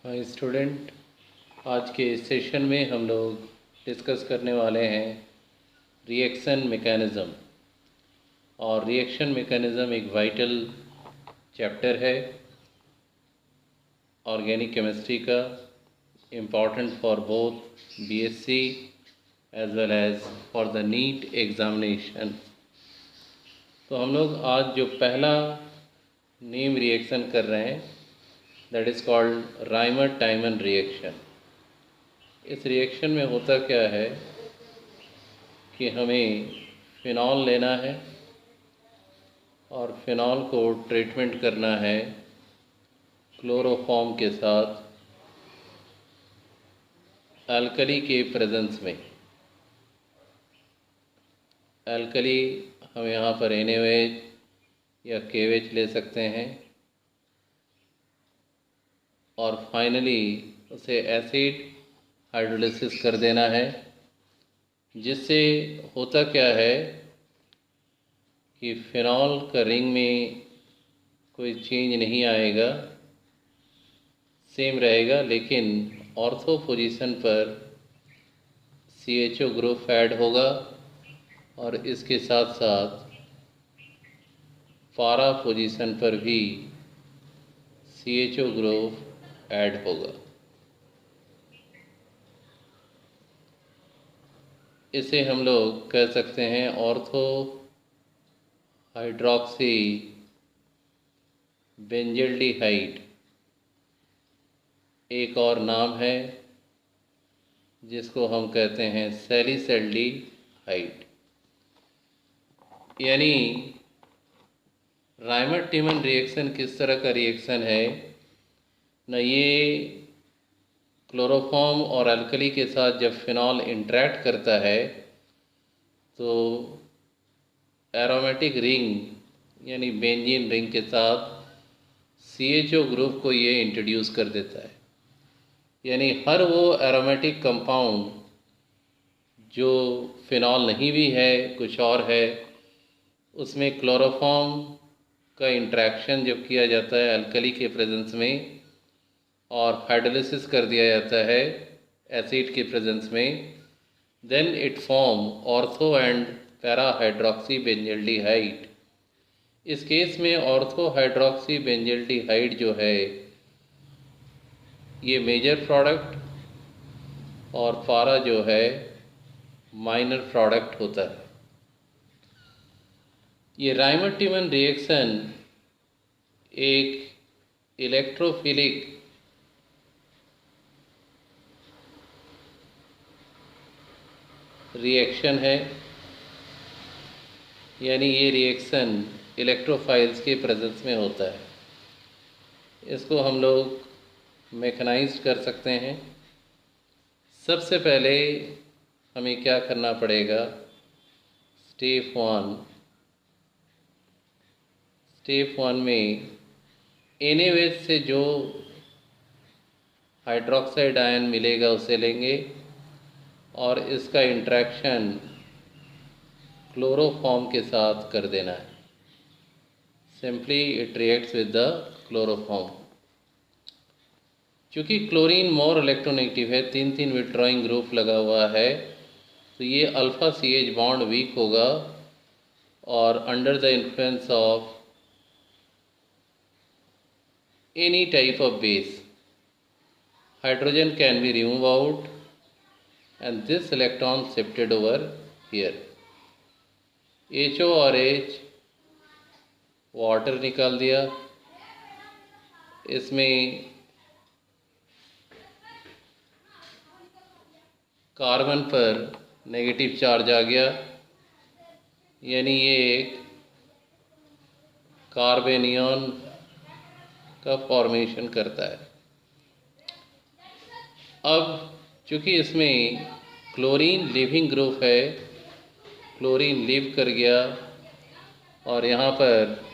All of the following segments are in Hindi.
हाय स्टूडेंट, आज के इस सेशन में हम लोग डिस्कस करने वाले हैं रिएक्शन मैकेनिज़्म। और रिएक्शन मैकेनिज़्म एक वाइटल चैप्टर है ऑर्गेनिक केमिस्ट्री का, important for both BSc as well as for the NEET examination. तो हम लोग आज जो पहला नेम रिएक्शन कर रहे हैं दैट इज़ कॉल्ड राइमर-टाइमन रिएक्शन। इस रिएक्शन में होता क्या है कि हमें फ़िनॉल लेना है और फ़िनॉल को ट्रीटमेंट करना है क्लोरोफॉर्म के साथ अल्कली के प्रेजेंस में। अल्कली हम यहाँ पर NaOH या KOH ले सकते हैं और फाइनली उसे एसिड हाइड्रोलिसिस कर देना है, जिससे होता क्या है कि फ़िनॉल का रिंग में कोई चेंज नहीं आएगा, सेम रहेगा, लेकिन ऑर्थो पोजीशन पर CHO ग्रुप ऐड होगा और इसके साथ साथ पारा पोजीशन पर भी CHO ग्रुप ऐड होगा। इसे हम लोग कह सकते हैं ऑर्थो हाइड्रॉक्सी बेंजल्डिहाइड। एक और नाम है जिसको हम कहते हैं सैलिसैल्डिहाइड। यानी राइमर-टाइमन रिएक्शन किस तरह का रिएक्शन है न, ये क्लोरोफॉर्म और अल्कली के साथ जब फ़िनॉल इंटरैक्ट करता है तो एरोमेटिक रिंग यानी बेंजीन रिंग के साथ CHO ग्रुप को ये इंट्रोड्यूस कर देता है। यानी हर वो एरोमेटिक कंपाउंड जो फ़िनॉल नहीं भी है, कुछ और है, उसमें क्लोरोफॉर्म का इंट्रैक्शन जब किया जाता है अल्कली के प्रेजेंस में और हाइड्रोलिसिस कर दिया जाता है एसिड के प्रेजेंस में, then it form ortho and para hydroxy benzaldehyde. इस केस में ऑर्थो हाइड्रॉक्सी बेंजल्डिहाइड जो है ये मेजर प्रोडक्ट और पारा जो है माइनर प्रोडक्ट होता है। ये राइमर-टाइमन रिएक्शन एक इलेक्ट्रोफिलिक रिएक्शन है, यानी ये रिएक्शन इलेक्ट्रोफाइल्स के प्रेजेंस में होता है। इसको हम लोग मैकेनाइज्ड कर सकते हैं। सबसे पहले हमें क्या करना पड़ेगा, स्टेप वन में NaOH से जो हाइड्रोक्साइड आयन मिलेगा उसे लेंगे और इसका इंट्रैक्शन क्लोरोफॉर्म के साथ कर देना है। Simply it reacts with the chloroform. चूँकि क्लोरीन मोर इलेक्ट्रोनेगेटिव है, 3 विथड्रॉइंग ग्रुप लगा हुआ है, तो ये अल्फा CH बॉन्ड वीक होगा और under the influence of any type of base hydrogen can be removed out and this electron shifted over here. HO और H वाटर निकाल दिया, इसमें कार्बन पर नेगेटिव चार्ज आ गया, यानी ये एक कार्बेनियन का फॉर्मेशन करता है। अब चूँकि इसमें क्लोरीन लीविंग ग्रुप है, क्लोरीन लीव कर गया और यहाँ पर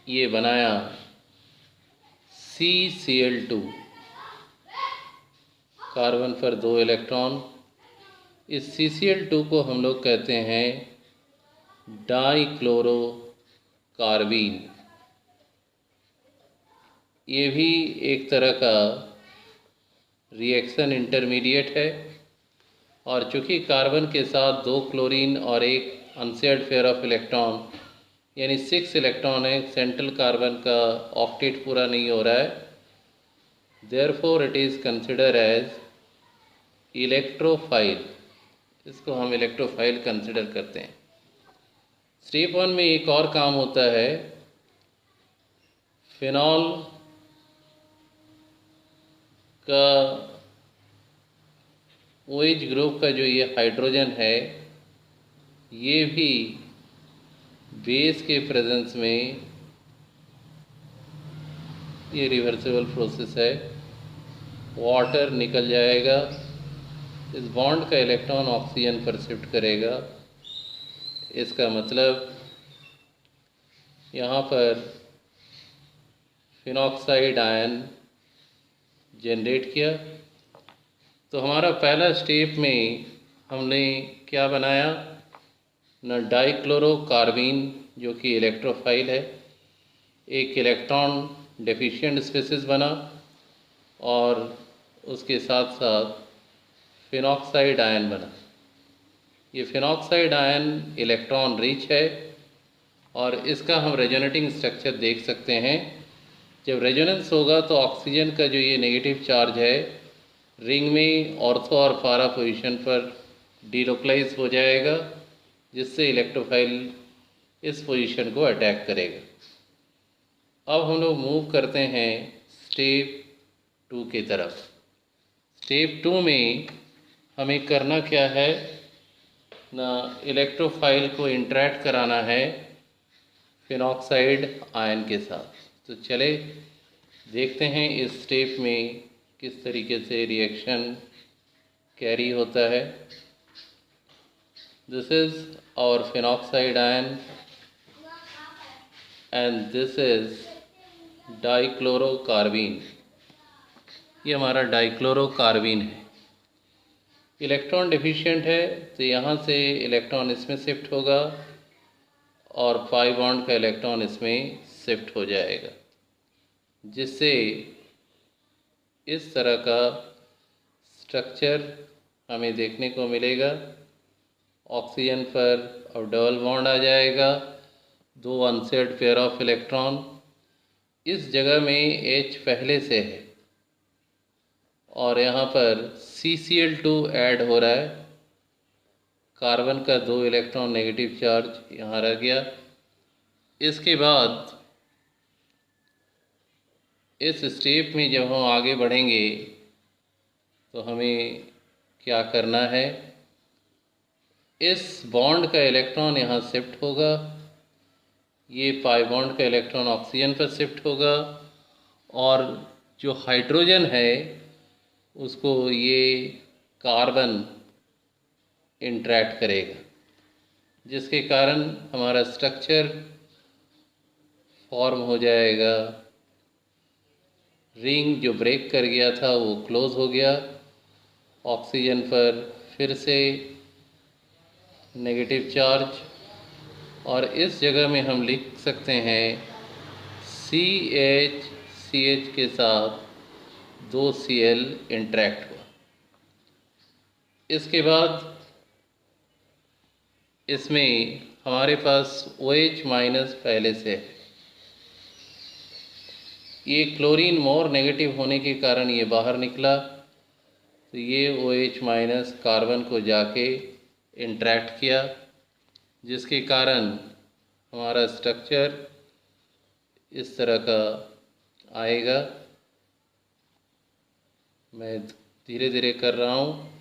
ये बनाया CCl2, कार्बन पर 2 इलेक्ट्रॉन। इस CCl2 को हम लोग कहते हैं डाइक्लोरोकार्बीन। ये भी एक तरह का रिएक्शन इंटरमीडिएट है, और चूँकि कार्बन के साथ 2 क्लोरीन और एक अनशेयर्ड पेयर ऑफ इलेक्ट्रॉन यानी 6 इलेक्ट्रॉन है, सेंट्रल कार्बन का ऑक्टेट पूरा नहीं हो रहा है, therefore it is consider as electrophile. इसको हम इलेक्ट्रोफाइल कंसिडर करते हैं। स्टेप 1 में एक और काम होता है, फिनॉल का OH ग्रुप का जो ये हाइड्रोजन है, ये भी बेस के प्रेजेंस में, ये रिवर्सिबल प्रोसेस है, वाटर निकल जाएगा, इस बॉन्ड का इलेक्ट्रॉन ऑक्सीजन पर शिफ्ट करेगा। इसका मतलब यहाँ पर फिनॉक्साइड आयन जनरेट किया। तो हमारा पहला स्टेप में हमने क्या बनाया ना, डाइक्लोरोकार्बीन जो कि इलेक्ट्रोफाइल है, एक इलेक्ट्रॉन डेफिशिएंट स्पीशीज बना, और उसके साथ साथ फिनॉक्साइड आयन बना। ये फिनॉक्साइड आयन इलेक्ट्रॉन रिच है, और इसका हम रेजोनेटिंग स्ट्रक्चर देख सकते हैं। जब रेजोनेंस होगा तो ऑक्सीजन का जो ये नेगेटिव चार्ज है रिंग में ऑर्थो और पारा पोजीशन पर डीलोकलाइज हो जाएगा, जिससे इलेक्ट्रोफाइल इस पोजीशन को अटैक करेगा। अब हम लोग मूव करते हैं स्टेप 2 की तरफ। स्टेप 2 में हमें करना क्या है ना, इलेक्ट्रोफाइल को इंटरैक्ट कराना है फिनॉक्साइड आयन के साथ। तो चले देखते हैं इस स्टेप में किस तरीके से रिएक्शन कैरी होता है। This is our phenoxide ion and this is dichlorocarbene. ये हमारा डाइक्लोरोकार्बीन है, इलेक्ट्रॉन डिफिशिएंट है, तो यहाँ से इलेक्ट्रॉन इसमें शिफ्ट होगा और पाई बॉन्ड का इलेक्ट्रॉन इसमें शिफ्ट हो जाएगा, जिससे इस तरह का स्ट्रक्चर हमें देखने को मिलेगा। ऑक्सीजन पर अब डबल बॉन्ड आ जाएगा, 2 अनशेयर्ड पेयर ऑफ इलेक्ट्रॉन, इस जगह में H पहले से है, और यहाँ पर CCl2 ऐड हो रहा है, कार्बन का 2 इलेक्ट्रॉन नेगेटिव चार्ज यहाँ रह गया। इसके बाद इस स्टेप में जब हम आगे बढ़ेंगे तो हमें क्या करना है, इस बॉन्ड का इलेक्ट्रॉन यहाँ शिफ्ट होगा, ये पाई बॉन्ड का इलेक्ट्रॉन ऑक्सीजन पर शिफ्ट होगा, और जो हाइड्रोजन है उसको ये कार्बन इंटरैक्ट करेगा, जिसके कारण हमारा स्ट्रक्चर फॉर्म हो जाएगा। रिंग जो ब्रेक कर गया था वो क्लोज हो गया, ऑक्सीजन पर फिर से नेगेटिव चार्ज, और इस जगह में हम लिख सकते हैं CH के साथ 2 Cl इंटरैक्ट हुआ। इसके बाद इसमें हमारे पास OH माइनस पहले से है, ये क्लोरीन मोर नेगेटिव होने के कारण ये बाहर निकला, तो ये OH माइनस कार्बन को जाके इंटरैक्ट किया, जिसके कारण हमारा स्ट्रक्चर इस तरह का आएगा। मैं धीरे धीरे कर रहा हूँ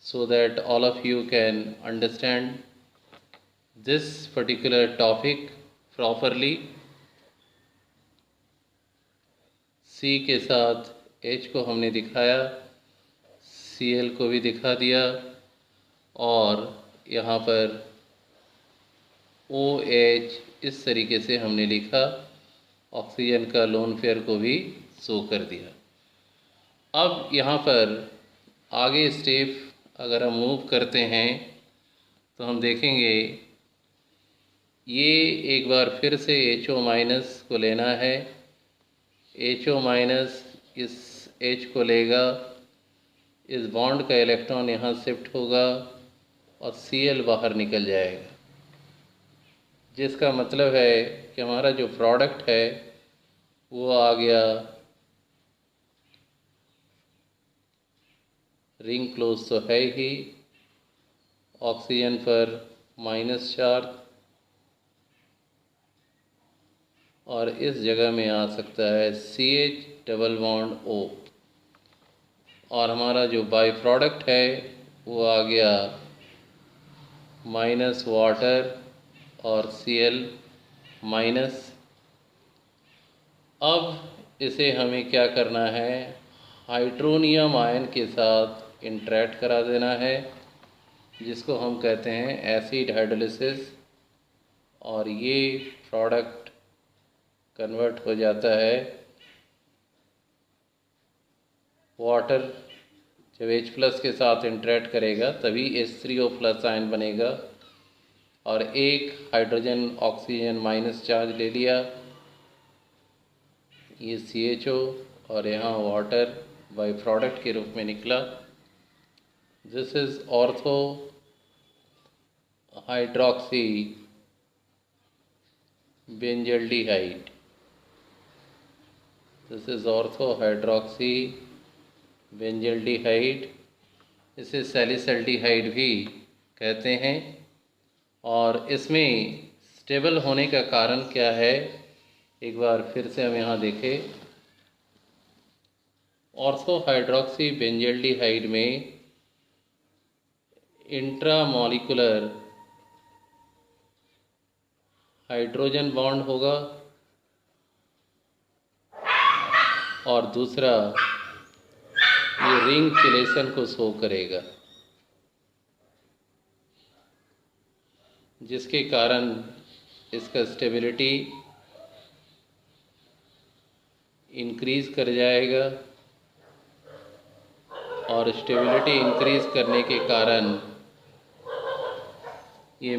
so that all of you can understand this particular topic properly। C के साथ H को हमने दिखाया, Cl को भी दिखा दिया, और यहाँ पर OH इस तरीके से हमने लिखा, ऑक्सीजन का लोन पेयर को भी शो कर दिया। अब यहाँ पर आगे स्टेप अगर हम मूव करते हैं तो हम देखेंगे ये एक बार फिर से HO माइनस को लेना है, HO माइनस इस H को लेगा, इस बॉन्ड का इलेक्ट्रॉन यहाँ शिफ्ट होगा और Cl बाहर निकल जाएगा, जिसका मतलब है कि हमारा जो प्रोडक्ट है वो आ गया रिंग क्लोज तो है ही, ऑक्सीजन पर माइनस चार्ज, और इस जगह में आ सकता है CH डबल बॉन्ड O, और हमारा जो बाई प्रोडक्ट है वो आ गया माइनस वाटर और Cl माइनस। अब इसे हमें क्या करना है, हाइड्रोनियम आयन के साथ इंटरेक्ट करा देना है, जिसको हम कहते हैं एसिड हाइड्रोलिसिस, और ये प्रोडक्ट कन्वर्ट हो जाता है वाटर। जब H प्लस के साथ इंटरेक्ट करेगा तभी H3O प्लस आयन बनेगा, और एक हाइड्रोजन ऑक्सीजन माइनस चार्ज ले लिया, ये CHO और यहाँ वाटर बाई प्रोडक्ट के रूप में निकला। This is ortho hydroxy benzaldehyde. This is ortho hydroxy benzaldehyde. इसे सैलिसल्डिहाइड भी कहते हैं। और इसमें स्टेबल होने का कारण क्या है, एक बार फिर से हम यहाँ देखें। ऑर्थो हाइड्रोक्सी बेंजल्डिहाइड में इंट्रामॉलिक्यूलर हाइड्रोजन बॉन्ड होगा, और दूसरा ये रिंग चिलेशन को शो करेगा, जिसके कारण इसका स्टेबिलिटी इंक्रीज़ कर जाएगा, और स्टेबिलिटी इंक्रीज़ करने के कारण ये